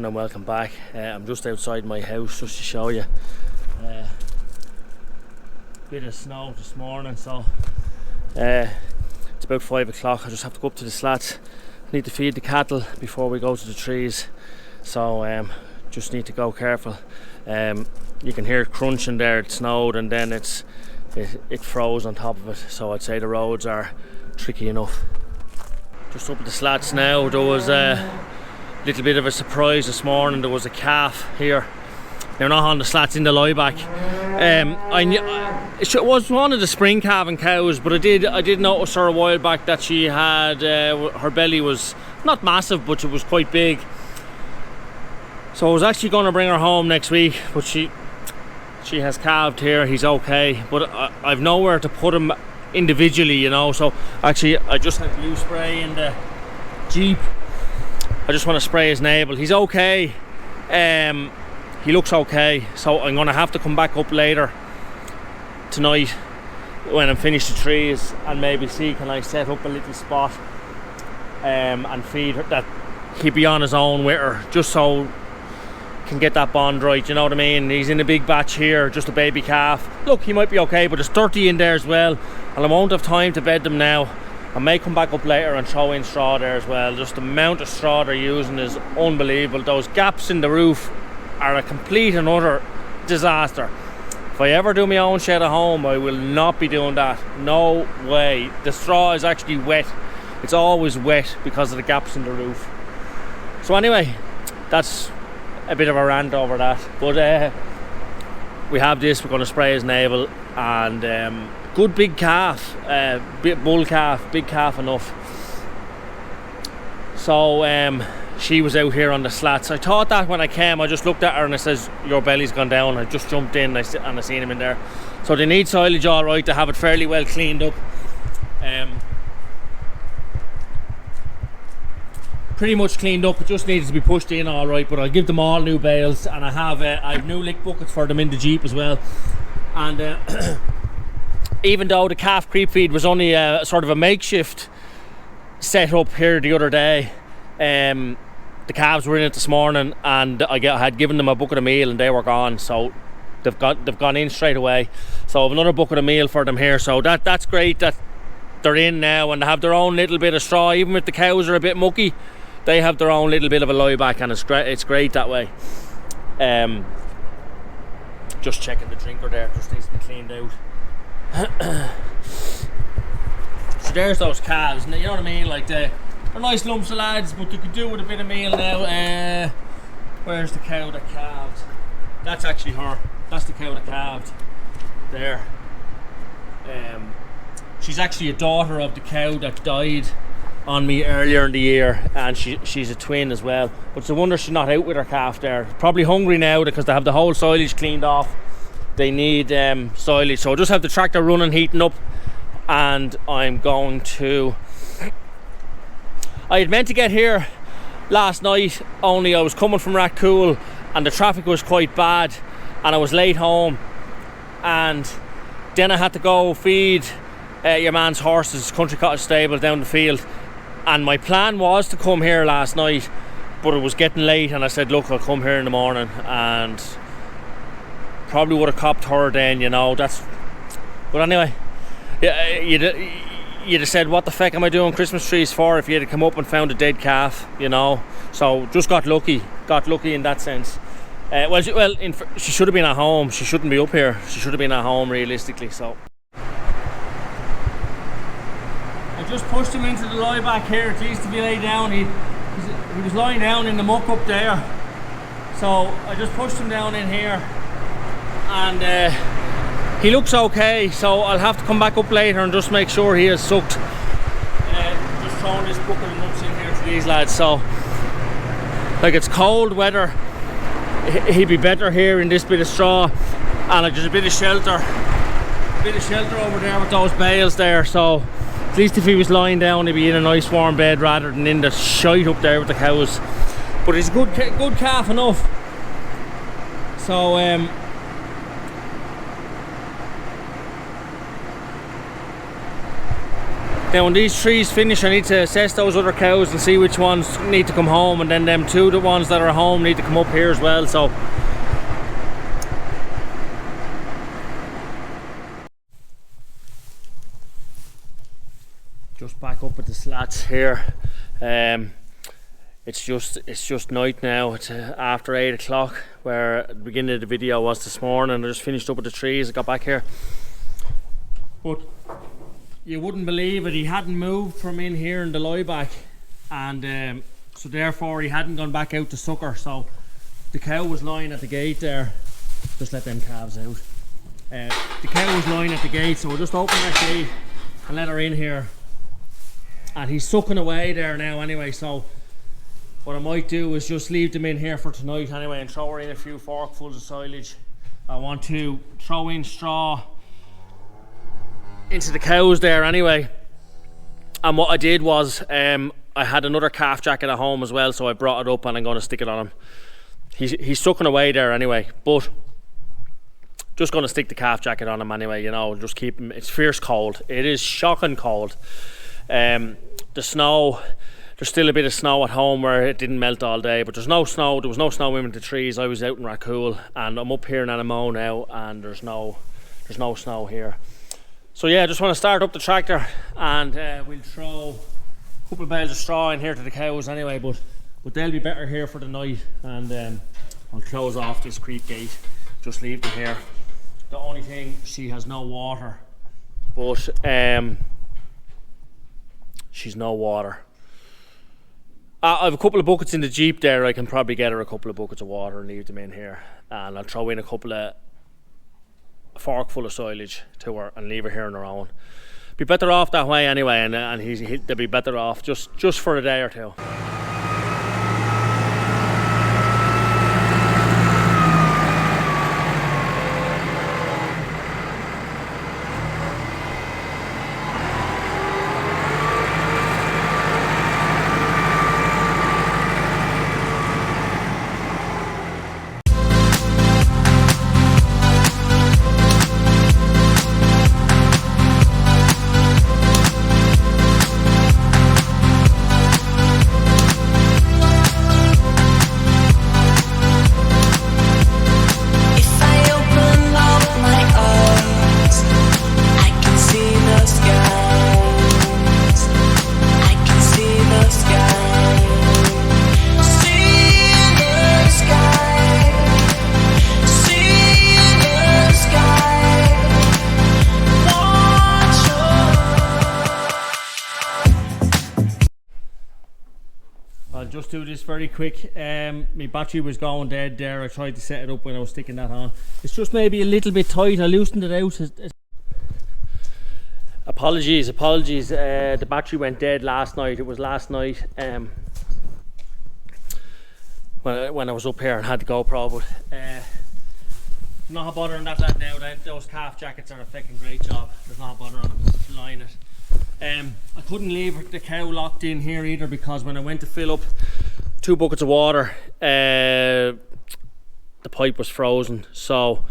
morning and welcome back. I'm just outside my house just to show you. Bit of snow this morning, so it's about 5 o'clock. I just have to go up to the slats. I need to feed the cattle before we go to the trees, so just need to go careful. You can hear it crunching there. It snowed and then it froze on top of it, so I'd say the roads are tricky enough. Just up at the slats now. There was a little bit of a surprise this morning. There was a calf here. They're not on the slats, in the lieback. It was one of the spring calving cows, but I did notice her a while back that she had her belly was not massive, but it was quite big. So I was actually going to bring her home next week, but she has calved here. He's okay, but I've nowhere to put him individually, you know. So actually I just had blue spray in the Jeep. I just want to spray his navel. He's okay. He looks okay, so I'm going to have to come back up later tonight when I'm finished the trees and maybe see can I set up a little spot and feed her, that he'd be on his own with her, just so can get that bond right, you know what I mean. He's in a big batch here, just a baby calf. Look, he might be okay, but there's 30 in there as well, and I won't have time to bed them now. I may come back up later and throw in straw there as well. Just the amount of straw they're using is unbelievable. Those gaps in the roof are a complete and utter disaster. If I ever do my own shed at home, I will not be doing that. No way. The straw is actually wet. It's always wet because of the gaps in the roof. So anyway, that's a bit of a rant over that. But we have this. We're going to spray his navel, and good big calf, bull calf, big calf enough. So she was out here on the slats. I thought that when I came, I just looked at her and it says your belly's gone down. I just jumped in and I seen him in there. So they need silage all right to have it fairly well cleaned up. Pretty much cleaned up. It just needs to be pushed in all right, but I'll give them all new bales, and I have new lick buckets for them in the Jeep as well. And even though the calf creep feed was only a sort of a makeshift set up here the other day, the calves were in it this morning, and I had given them a bucket of meal and they were gone, so they've gone in straight away. So I have another bucket of meal for them here, so that's great that they're in now and they have their own little bit of straw. Even if the cows are a bit mucky, they have their own little bit of a lieback, and it's great that way. Just checking the drinker there, just needs to be cleaned out. So there's those calves, you know what I mean, like they're nice lumps of lads, but you could do with a bit of meal now. Where's the cow that calved? That's actually her. That's the cow that calved there. She's actually a daughter of the cow that died on me earlier in the year, and she's a twin as well. But it's a wonder she's not out with her calf there. Probably hungry now because they have the whole silage cleaned off. They need silage, so I just have the tractor running, heating up, and I'm going to... I had meant to get here last night, only I was coming from Rathcoole and the traffic was quite bad and I was late home, and then I had to go feed your man's horses, Country Cottage stable down the field, and my plan was to come here last night, but it was getting late and I said look, I'll come here in the morning, and probably would have copped her then, you know. But anyway, you'd have said what the feck am I doing Christmas trees for if you had come up and found a dead calf, you know. So just got lucky in that sense. She should have been at home. She shouldn't be up here. She should have been at home realistically. So I just pushed him into the lieback here. It needs to be laid down. He was lying down in the muck up there, so I just pushed him down in here, and he looks okay, so I'll have to come back up later and just make sure he is sucked. Just throwing this bucket of nuts in here to these lads. So like, it's cold weather, he'd be better here in this bit of straw, and like, there's a bit of shelter over there with those bales there, so at least if he was lying down he'd be in a nice warm bed rather than in the shite up there with the cows. But he's a good calf enough. So Now when these trees finish, I need to assess those other cows and see which ones need to come home, and then them two, the ones that are home, need to come up here as well. So just back up at the slats here. It's just night now. It's after 8 o'clock, where the beginning of the video was this morning. I just finished up with the trees. I got back here, but you wouldn't believe it, he hadn't moved from in here in the lie-back, and so therefore he hadn't gone back out to sucker. So the cow was lying at the gate there. Just let them calves out. The cow was lying at the gate, so we'll just open that gate and let her in here, and he's sucking away there now anyway. So what I might do is just leave them in here for tonight anyway, and throw her in a few forkfuls of silage. I want to throw in straw into the cows there anyway. And what I did was, I had another calf jacket at home as well, so I brought it up and I'm going to stick it on him. He's sucking away there anyway, but just going to stick the calf jacket on him anyway, you know, just keep him. It's fierce cold. It is shocking cold. The snow, there's still a bit of snow at home where it didn't melt all day, but there's no snow. There was no snow in the trees. I was out in Racool, and I'm up here in Anamo now, and there's no snow here. So yeah, I just want to start up the tractor, and we'll throw a couple of bales of straw in here to the cows anyway, but they'll be better here for the night, and I'll close off this creep gate, just leave them here. The only thing, she has no water, but she's no water. I have a couple of buckets in the Jeep there. I can probably get her a couple of buckets of water and leave them in here, and I'll throw in a fork full of silage to her and leave her here on her own. Be better off that way anyway, and they'll be better off just for a day or two. I'll just do this very quick. My battery was going dead there. I tried to set it up when I was sticking that on. It's just maybe a little bit tight. I loosened it out. Apologies. The battery went dead last night. It was last night when I was up here and had the GoPro, but not bothering that lad now. Those calf jackets are a fucking great job. There's not bothering them. Just line it. I couldn't leave the cow locked in here either, because when I went to fill up 2 buckets of water, the pipe was frozen, so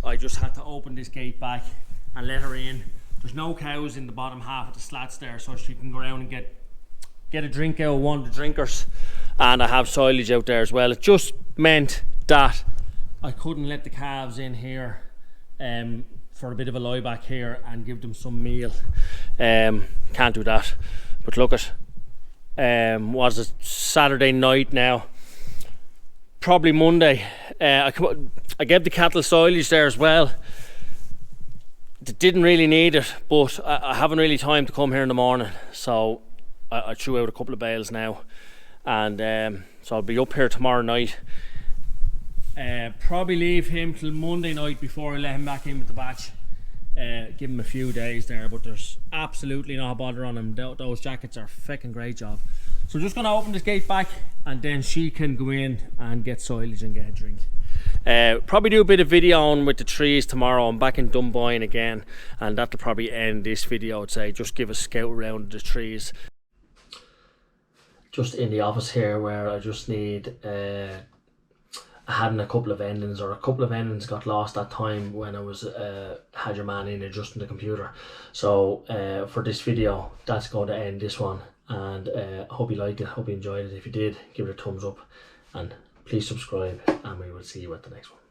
I just had to open this gate back and let her in. There's no cows in the bottom half of the slats there, so she can go around and get a drink out of one of the drinkers, and I have silage out there as well. It just meant that I couldn't let the calves in here for a bit of a lie back here and give them some meal. Can't do that. But look at was it Saturday night now, probably Monday. I gave the cattle silage there as well. They didn't really need it, but I haven't really time to come here in the morning, so I threw out a couple of bales now, and so I'll be up here tomorrow night. Probably leave him till Monday night before I let him back in with the batch. Give him a few days there, but there's absolutely no bother on him. Those jackets are a fucking great job. So I'm just going to open this gate back, and then she can go in and get silage and get a drink. Probably do a bit of video on with the trees tomorrow. I'm back in Dunboyne again, and that'll probably end this video. I'd say just give a scout around the trees. Just in the office here, where I just need a hadn't a couple of endings, or a couple of endings got lost that time when I was had your man in adjusting the computer. So for this video, that's going to end this one, and I hope you liked it, hope you enjoyed it. If you did, give it a thumbs up, and please subscribe, and we will see you at the next one.